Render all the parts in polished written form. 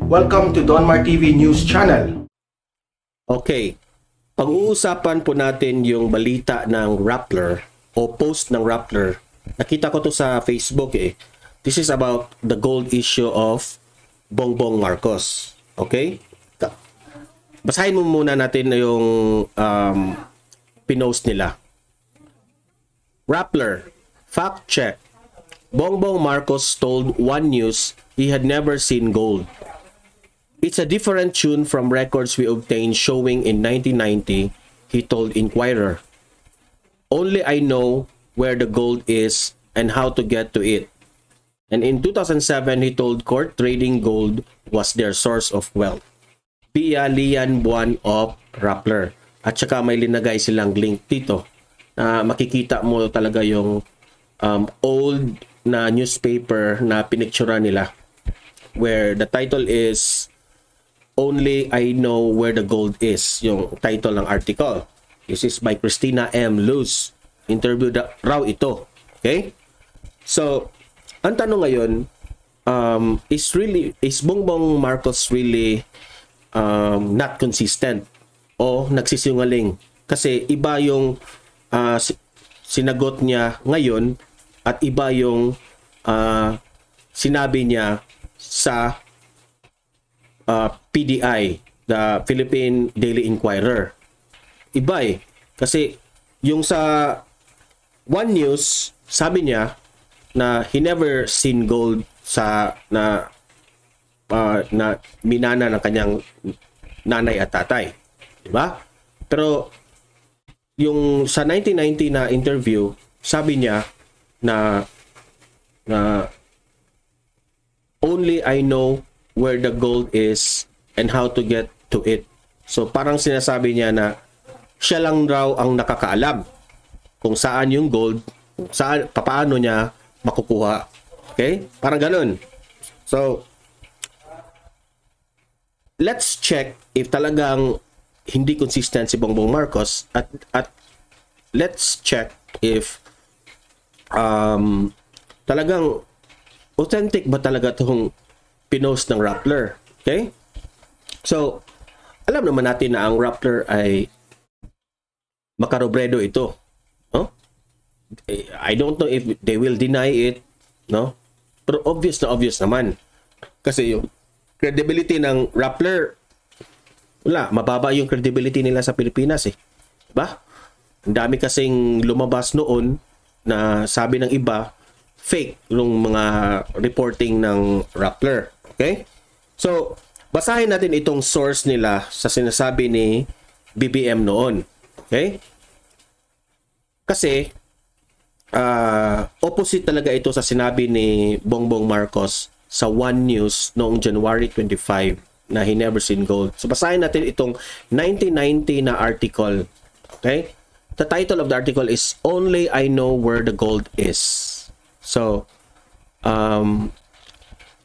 Welcome to Donmar TV News Channel. Okay, pag-uusapan po natin yung balita ng Rappler o post ng Rappler. Nakita ko to sa Facebook eh. This is about the gold issue of Bongbong Marcos. Okay? Basahin mo muna natin yung pinost nila. Rappler, fact check. Bongbong Marcos told One News he had never seen gold. It's a different tune from records we obtained showing in 1990, he told Inquirer. Only I know where the gold is and how to get to it. And in 2007, he told court trading gold was their source of wealth. Via Lian Buan of Rappler. At saka may linagay silang link dito na makikita mo talaga yung old na newspaper na pinictura nila where the title is Only I Know Where the Gold Is, yung title ng article. This is by Christina M. Luz. Interview raw ito. Okay? So, ang tanong ngayon, is Bongbong Marcos really not consistent o nagsisinungaling? Kasi iba yung sinagot niya ngayon at iba yung sinabi niya sa PDI, the Philippine Daily Inquirer. Iba eh. Kasi yung sa One News, sabi niya na he never seen gold sa na minana ng kanyang nanay at tatay. Diba? Pero yung sa 1990 na interview, sabi niya na only I know where the gold is and how to get to it. So parang sinasabi niya na siya lang raw ang nakakaalam kung saan yung gold, saan, paano niya makukuha. Okay? Parang ganun. So let's check if talagang hindi consistent si Bongbong Marcos at let's check if talagang authentic ba talaga itong pinost ng Rappler. Okay? So, alam naman natin na ang Rappler ay makarobredo ito. No? I don't know if they will deny it. No? Pero obvious na obvious naman. Kasi yung credibility ng Rappler, wala, mababa yung credibility nila sa Pilipinas eh. Diba? Ang dami kasing lumabas noon na sabi ng iba, fake yung mga reporting ng Rappler. Okay? So, basahin natin itong source nila sa sinasabi ni BBM noon. Okay? Kasi, opposite talaga ito sa sinabi ni Bongbong Marcos sa One News noong January 25 na he never seen gold. So, basahin natin itong 1990 na article. Okay? The title of the article is Only I Know Where the Gold Is. So,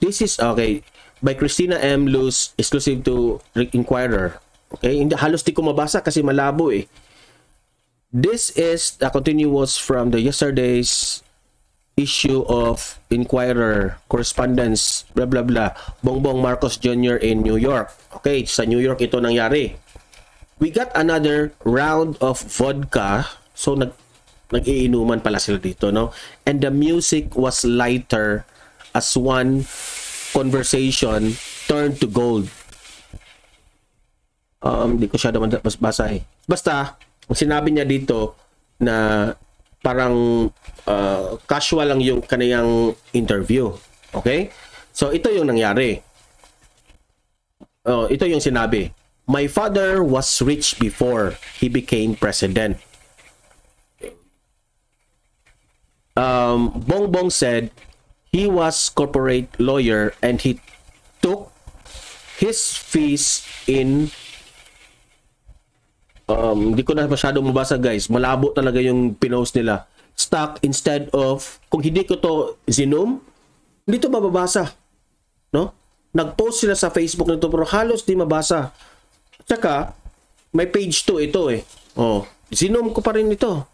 this is, okay, by Christina M. Luz, exclusive to Inquirer. Okay, hindi, halos di ko mabasa kasi malabo eh. This is a continuous from the yesterday's issue of Inquirer, correspondence, blah blah blah, Bongbong Marcos Jr. in New York. Okay, sa New York ito nangyari. We got another round of vodka. So, nag-iinuman pala sila dito, no? And the music was lighter as one conversation turned to gold. Hindi ko siya naman basa eh. Basta, ang sinabi niya dito na parang casual lang yung kaniyang interview. Okay? So, ito yung nangyari. Ito yung sinabi. My father was rich before he became president. Bongbong said he was corporate lawyer and he took his fees in hindi ko na masyadong mabasa guys, malabo talaga yung pinost nila, stock instead of, kung hindi ko to zinom, hindi to mababasa, no? Nag-post sila sa Facebook nito pero halos di mabasa. At saka may page 2 ito eh. Zinom ko pa rin ito.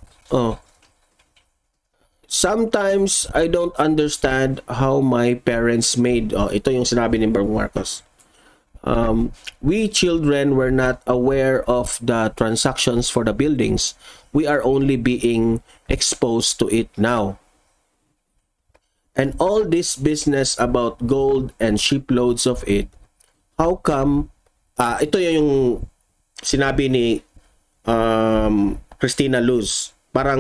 Sometimes I don't understand how my parents made. Ito yung sinabi ni Bongbong Marcos. We children were not aware of the transactions for the buildings. We are only being exposed to it now. And all this business about gold and shiploads of it, how come, ito yung sinabi ni Christina Luz. Parang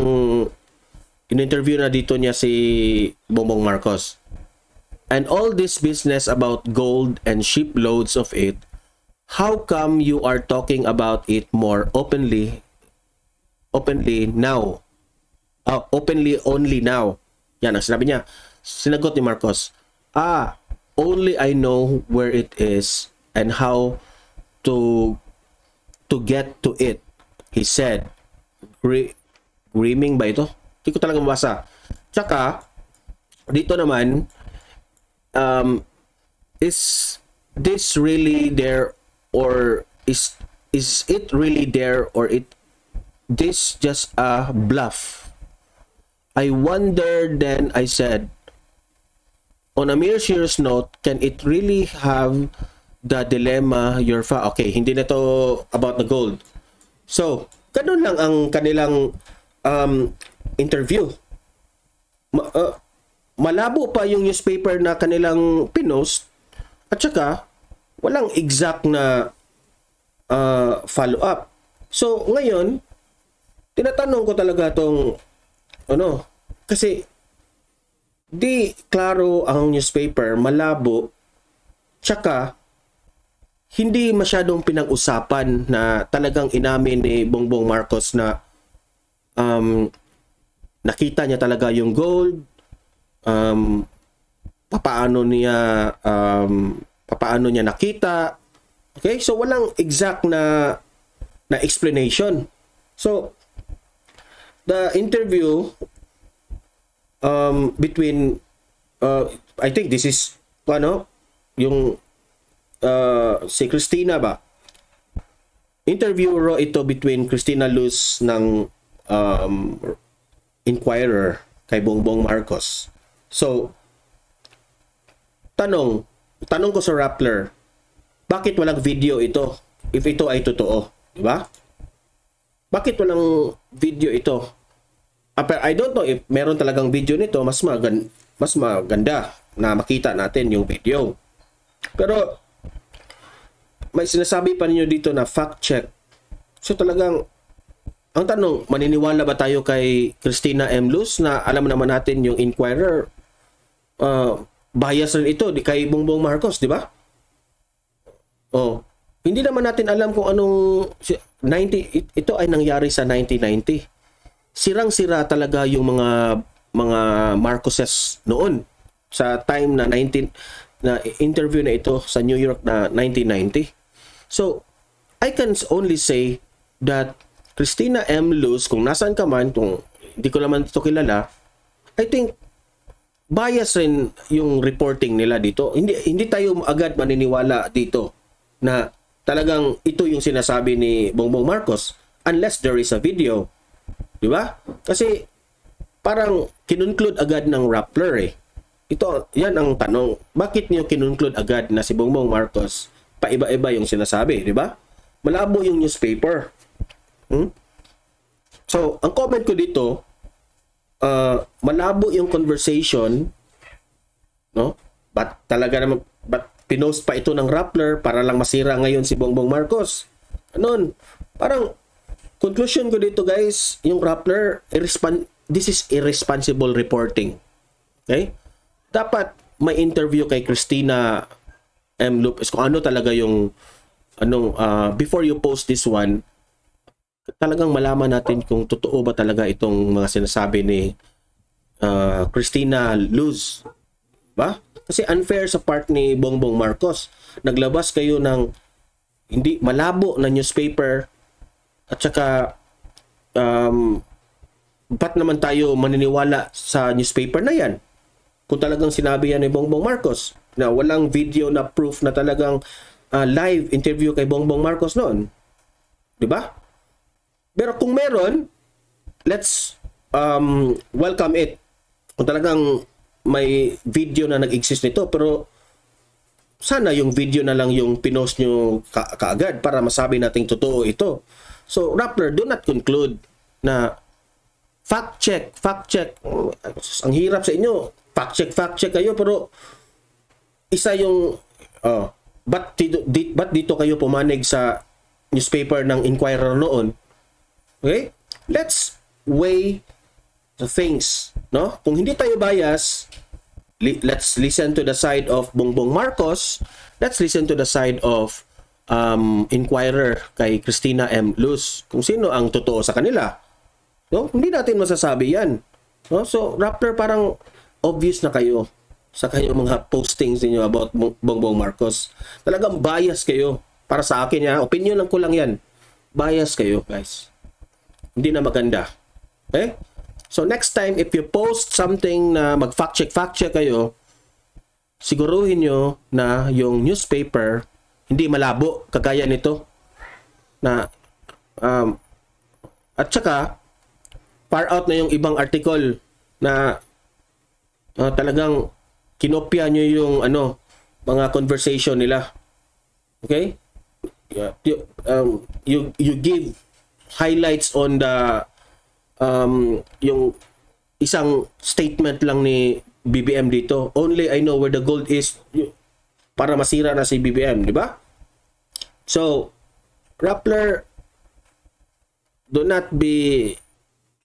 in-interview na dito niya si Bongbong Marcos. And all this business about gold and shiploads of it, how come you are talking about it more openly now? Openly only now. Yan ang sinabi niya. Sinagot ni Marcos, only I know where it is and how to get to it. He said, Griming ba ito? Hindi ko talaga mabasa. Tsaka, dito naman, is this really there, or is it really there, or this just a bluff? I wonder. Then I said, on a mere serious note, can it really have the dilemma okay, hindi na to about the gold. So, ganun lang ang kanilang interview. Malabo pa yung newspaper na kanilang pinost, at saka walang exact na follow-up. So, ngayon, tinatanong ko talaga tong kasi di klaro ang newspaper, malabo, tsaka hindi masyadong pinag-usapan na talagang inamin ni Bongbong Marcos na nakita niya talaga yung gold, papaano niya nakita. Okay, so walang exact na explanation. So the interview between I think this is yung si Christina ba, interview ito between Christina Luz ng Inquirer kay Bongbong Marcos. So tanong ko sa Rappler, bakit walang video ito if ito ay totoo, di ba? Bakit walang video ito? I don't know if meron talagang video nito, mas maganda na makita natin yung video. Pero may sinasabi pa ninyo dito na fact check. So talagang ang tanong, maniniwala ba tayo kay Christina M. Luz na alam naman natin yung Inquirer bias rin ito kay Bongbong Marcos, di ba? Hindi naman natin alam kung anong ito ay nangyari sa 1990. Sirang-sira talaga yung mga Marcoses noon sa time na interview na ito sa New York na 1990. So I can only say that Christina M. Luz, kung nasaan ka man, kung hindi ko naman ito kilala, I think bias rin yung reporting nila dito. Hindi tayo agad maniniwala dito na talagang ito yung sinasabi ni Bongbong Marcos unless there is a video. Di ba? Kasi parang kinunclude agad ng Rappler yan ang tanong. Bakit niyo kinunclude agad na si Bongbong Marcos paiba-iba yung sinasabi, di ba? Malabo yung newspaper. So, ang comment ko dito, malabo yung conversation, no? But talaga naman, pinost pa ito ng Rappler para lang masira ngayon si Bongbong Marcos. Parang conclusion ko dito, guys, yung Rappler, this is irresponsible reporting. Okay? Dapat may interview kay Christina M. Luz kung ano talaga yung before you post this one, talagang malaman natin kung totoo ba talaga itong mga sinasabi ni Christina Luz. Ba? Kasi unfair sa part ni Bongbong Marcos. Naglabas kayo ng hindi malabo na newspaper, at saka ba't naman tayo maniniwala sa newspaper na yan kung talagang sinabi yan ni Bongbong Marcos na walang video na proof na talagang live interview kay Bongbong Marcos noon, di ba? Pero kung meron, let's welcome it kung talagang may video na nag-exist nito. Pero sana yung video na lang yung pinost nyo kaagad para masabi nating totoo ito. So, Rappler, do not conclude na fact check. Ang hirap sa inyo. Fact check kayo, pero isa yung, ba't dito kayo pumanig sa newspaper ng Inquirer noon? Okay? Let's weigh the things, no? Kung hindi tayo bias, let's listen to the side of Bongbong Marcos. Let's listen to the side of Inquirer kay Christina M. Luz. Kung sino ang totoo sa kanila. No? Hindi natin masasabi yan. No? So, Rappler, parang obvious na kayo sa kayong mga postings niyo about Bongbong Marcos. Talagang bias kayo. Para sa akin, ya, opinion lang ko lang yan. Bias kayo, guys. Hindi na maganda. Okay? So next time, if you post something na mag-fact check kayo, siguruhin nyo na yung newspaper hindi malabo kagaya nito. Na, at saka, far out na yung ibang article na talagang kinopya nyo yung mga conversation nila. Okay? Yeah. You give highlights on the yung isang statement lang ni BBM dito. Only I know where the gold is, para masira na si BBM, di ba? So, Rappler, do not be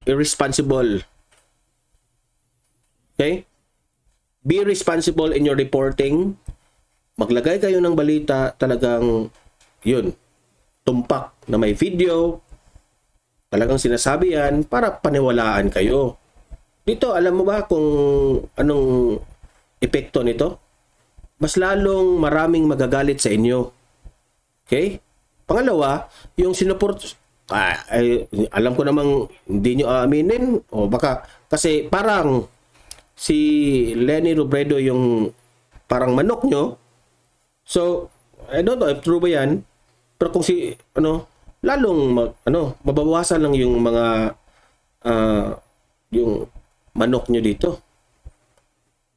irresponsible. Okay? Be responsible in your reporting. Maglagay kayo ng balita talagang yun, tumpak na may video, talagang sinasabi yan para paniwalaan kayo. Dito, alam mo ba kung anong epekto nito? Mas lalong maraming magagalit sa inyo. Okay? Pangalawa, yung sinuport, alam ko namang hindi nyo aaminin, o baka, kasi parang si Leni Robredo yung parang manok nyo. So, I don't know if true ba yan, pero kung si, lalong mababawasan lang yung mga yung manok nyo dito.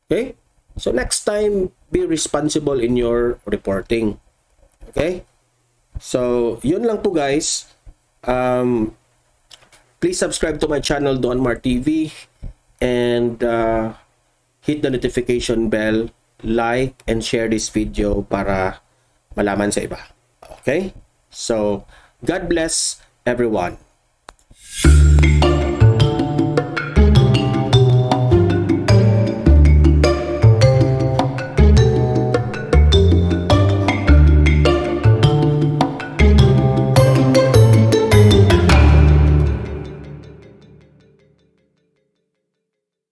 Okay? So next time, be responsible in your reporting. Okay? So yun lang po, guys. Please subscribe to my channel, Donmar TV, and hit the notification bell, like and share this video para malaman sa iba. Okay? So God bless everyone.